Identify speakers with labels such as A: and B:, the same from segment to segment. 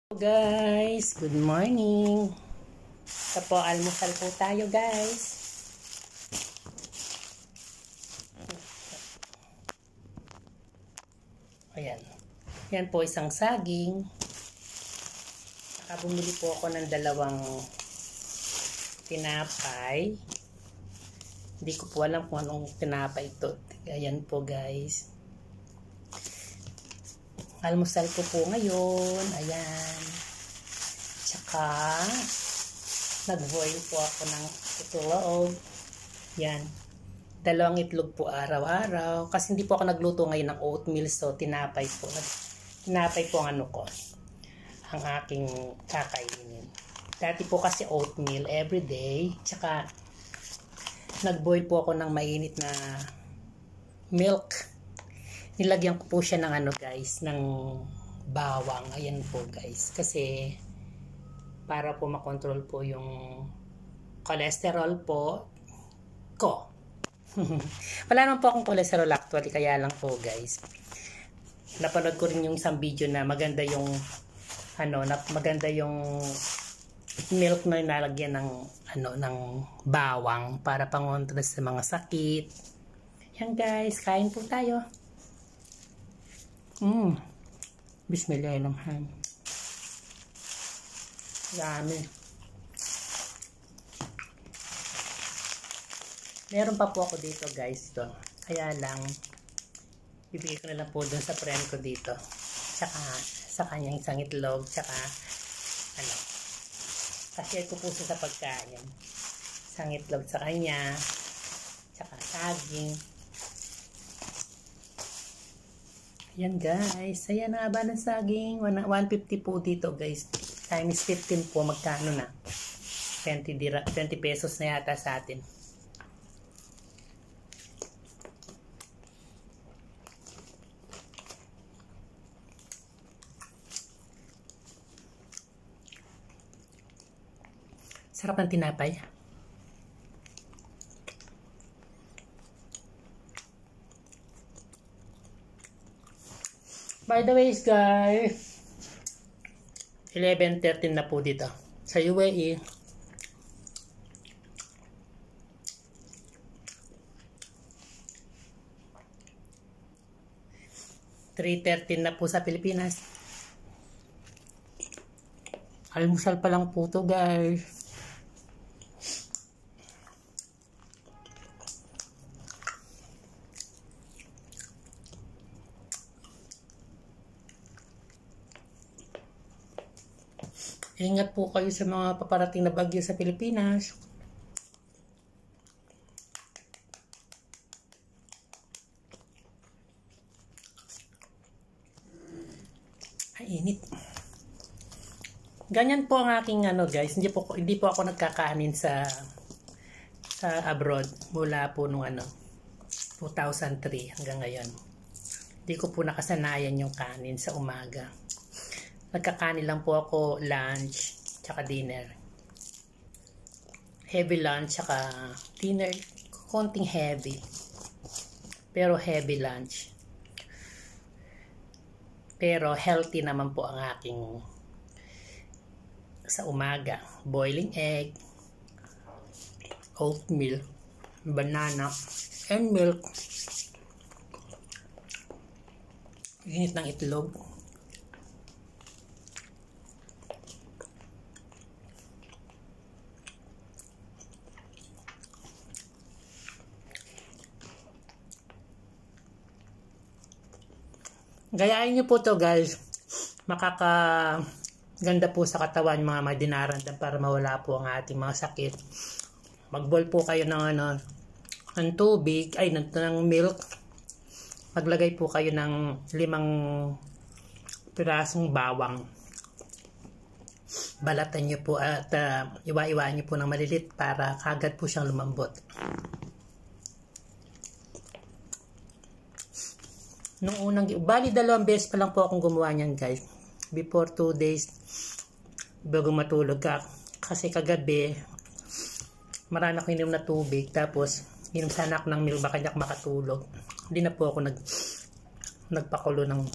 A: Guys, good morning. Ito po, almusal po tayo guys. Ayan. Yan po isang saging. Bumili po ako ng dalawang tinapay. Hindi ko po alam kung anong tinapay ito. Ayan po guys. Almusal ko po ngayon. Ayan. Tsaka, nag-boil po ako ng itlog. Yan. Dalawang itlog po araw-araw. Kasi hindi po ako nagluto ngayon ng oatmeal. So, tinapay po. Tinapay po ang ano ko. Ang aking kakainin. Dati po kasi oatmeal everyday. Tsaka, nag-boil po ako ng mainit na milk. Nilagyan ko po siya ng ano guys, ng bawang. Ayan po guys. Kasi para po makontrol po yung cholesterol po ko. Wala naman po akong cholesterol actually, kaya lang po guys. Napanood ko rin yung isang video na maganda yung maganda yung milk na nalagyan ng ng bawang para pangontra sa mga sakit. Yan guys, kain po tayo. Bismillahirrahmanirrahim. Dami. Meron pa po ako dito guys. Ito. Kaya lang, bibigay ko na lang po dun sa friend ko dito. Tsaka sa kanyang isang itlog. Tsaka kasi ko po sa pagkain. Isang itlog sa kanya. Tsaka saging. Yan guys, ayan na ba ng saging, 150 po dito guys, times 15 po, magkano na, 20 pesos na yata sa atin. Sarap ng tinapay. By the way guys, 11:13 na po dito sa UAE. (3:13) na po sa Pilipinas. Almusal pa lang po to guys. Ingat po kayo sa mga paparating na bagyo sa Pilipinas. Ay, init. Ganyan po ang aking guys. Hindi po ako nagkakanin sa abroad mula po nung 2003 hanggang ngayon. Hindi ko po nakasanayan yung kanin sa umaga. Nagkakanin lang po ako lunch tsaka dinner. Heavy lunch tsaka dinner, konting heavy. Pero heavy lunch. Pero healthy naman po ang aking sa umaga. Boiling egg, oatmeal, banana, and milk. Init ng itlog. Gayahin nyo po to guys. Makakaganda po sa katawan mga madinarandan para mawala po ang ating mga sakit. Mag-boil po kayo ng ng tubig, ng milk. Maglagay po kayo ng 5 pirasong bawang. Balatan nyo po at iwa-iwaan nyo po ng malilit para kagad po siyang lumambot. Nung unang, bali 2 beses pa lang po akong gumawa niyan guys. Before 2 days bago matulog ka. Kasi kagabi marami ako inom na tubig. Tapos inom sana ako ng milk baka di ako makatulog. Hindi na po ako nagpakulo ng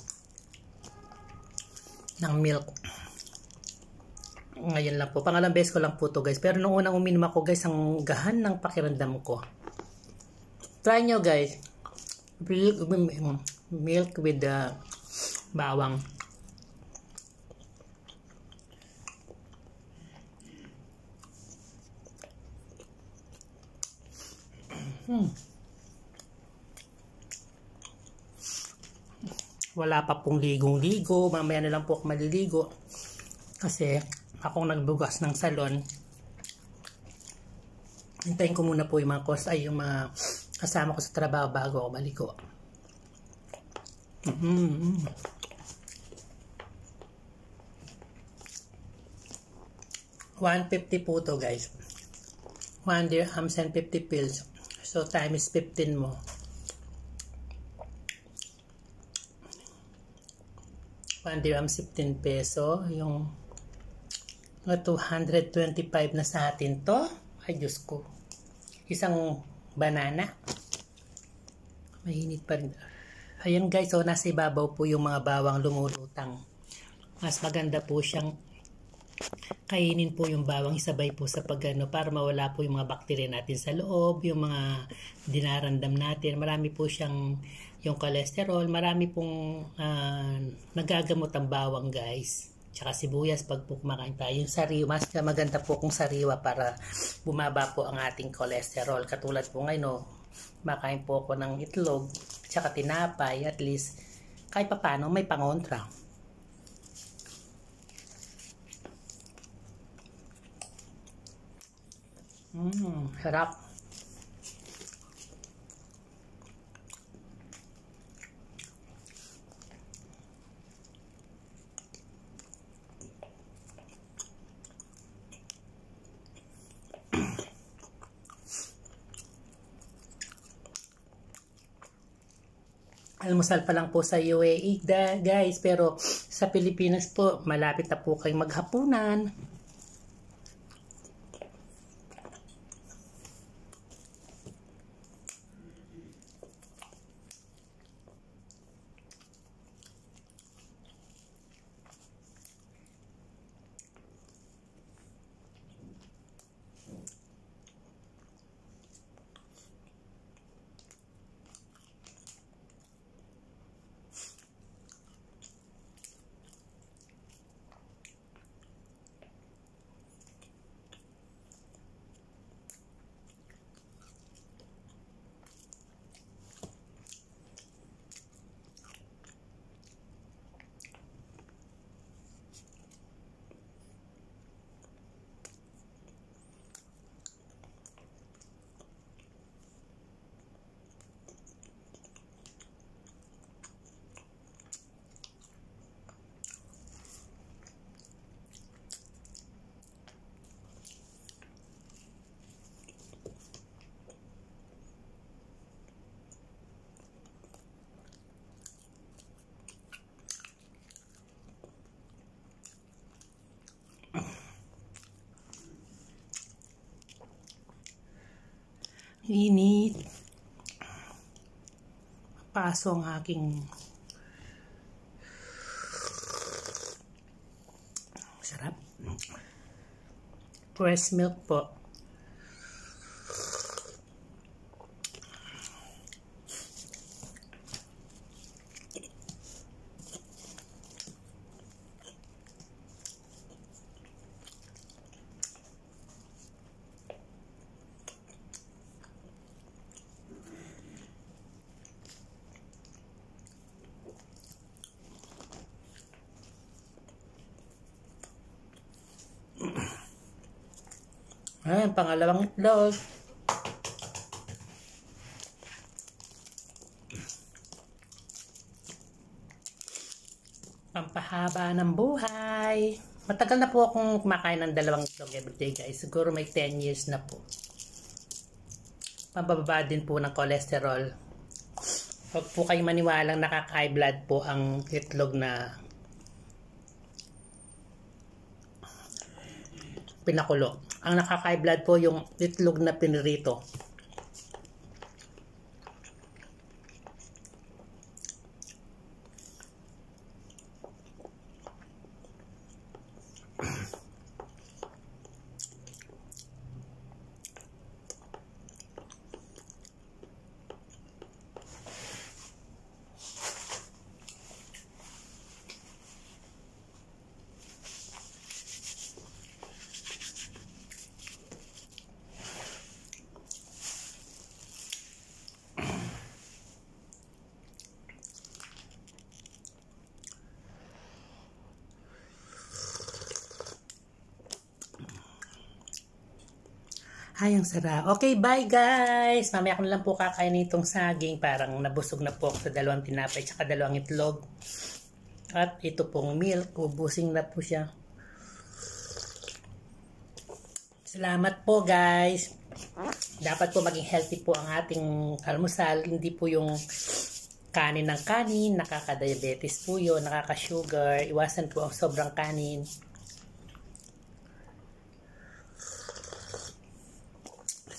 A: milk. Ngayon lang po. Pangalang beses ko lang po to guys. Pero nung unang uminom ako guys, ang gahan ng pakiramdam ko. Try nyo guys. Milk with the bawang. Wala pa pong ligong-ligo. Mamaya na lang po ako maliligo. Kasi akong nagbugas ng salon. Hintayin ko muna po yung yung mga kasama ko sa trabaho bago ako maligo. 150 po to guys. 1 dirhams and 50 pills. So times 15 mo. 1 dirham 15 peso. Yung 225 na sa atin to. Ay Diyos ko. Isang banana. Mainit pa rin. Ayan guys, so nasa ibabaw po yung mga bawang lumulutang. Mas maganda po siyang kainin po yung bawang isabay po sa pagano para mawala po yung mga bakterya natin sa loob, yung mga dinarandam natin. Marami po siyang yung cholesterol, marami pong nagagamot ang bawang guys. Tsaka sibuyas pag po kumakain tayo. Yung sariwa, mas maganda po kung sariwa para bumaba po ang ating cholesterol. Katulad po ngayon, no, makain po ako ng itlog, tsaka tinapay, at least kahit pa paano may pangontra. Sarap. Almusal pa lang po sa UAE guys, pero sa Pilipinas po malapit na po kayong maghapunan. Init. Paso ang aking sarap. Fresh milk po. Ayan, pangalawang itlog. Pampahaba ng buhay. Matagal na po akong kumakain ng dalawang itlog everyday guys. Siguro may 10 years na po. Pampababa din po ng cholesterol. Huwag po kayo maniwalang nakaka-high blood po ang itlog na pinakulo. Ang nakaka-high blood po yung itlog na pinirito. Ay, ang sarap. Okay, bye guys. Mamaya ko na lang po kakain itong saging. Parang nabusog na po ako sa 2 tinapay at 2 itlog. At ito pong milk. Ubusing na po siya. Salamat po guys. Dapat po maging healthy po ang ating almusal. Hindi po yung kanin ng kanin. Nakaka-diabetes po yun. Nakaka-sugar. Iwasan po ang sobrang kanin.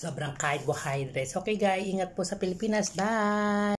A: Sobrang carbohydrates. Okay guys, ingat po sa Pilipinas. Bye!